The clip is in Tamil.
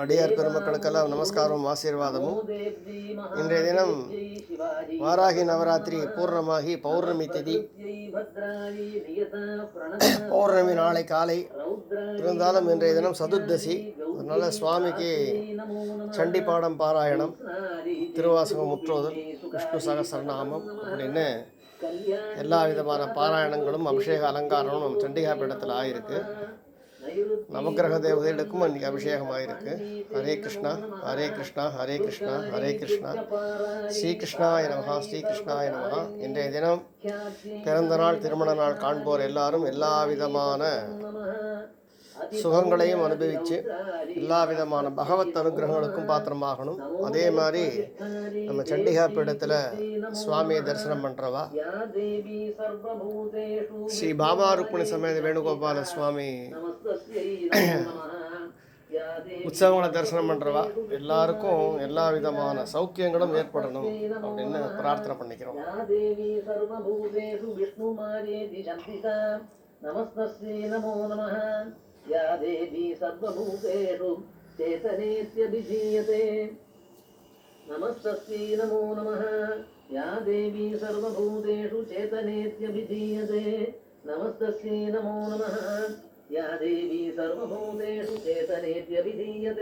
அடியார் பெருமக்களுக்கெல்லாம் நமஸ்காரமும் ஆசீர்வாதமும். இன்றைய தினம் வாராகி நவராத்திரி பூர்ணமாகி பௌர்ணமி திதி. பௌர்ணமி நாளை காலை இருந்தாலும் இன்றைய தினம் சதுர்தசி. அதனால் சுவாமிக்கு சண்டி பாடம் பாராயணம், திருவாசகம் முற்றோதல், விஷ்ணு சகஸ்ரநாமம் அப்படின்னு எல்லா விதமான பாராயணங்களும் அபிஷேக அலங்காரமும் நம்ம சண்டிகா பீடத்தில் ஆகிருக்கு. நவக்கிரக தேவதைகளுக்கும் அன்றைக்கி அபிஷேகமாயிருக்கு. ஹரே கிருஷ்ணா ஹரே கிருஷ்ணா ஹரே கிருஷ்ணா ஹரே கிருஷ்ணா ஸ்ரீகிருஷ்ணாய நமஹா ஸ்ரீகிருஷ்ணாய நமஹா. இன்றைய தினம் பிறந்த நாள், திருமண நாள் காண்போர் எல்லாரும் எல்லா விதமான சுகங்களையும் அனுபவித்து எல்லா விதமான பகவத் அனுகிரகங்களுக்கும் பாத்திரமாகணும். அதே மாதிரி நம்ம சண்டிகா பீடத்தில் சுவாமியை தரிசனம் பண்ணுறவா, ஸ்ரீ பாபா ருக்மிணி சமேத வேணுகோபால சுவாமி உற்சவங்களை தரிசனம் பண்ணுறவா எல்லாருக்கும் எல்லா விதமான சௌக்கியங்களும் ஏற்படணும் அப்படின்னு பிரார்த்தனை பண்ணிக்கிறோம். या देवी सर्वभूतेषु चेतनेत्यभिधीयते नमस्तस्यै नमो नमः. या देवी सर्वभूतेषु चेतनेत्यभिधीयते नमस्तस्यै नमो नमः. या देवी सर्वभूतेषु चेतनेत्यभिधीयते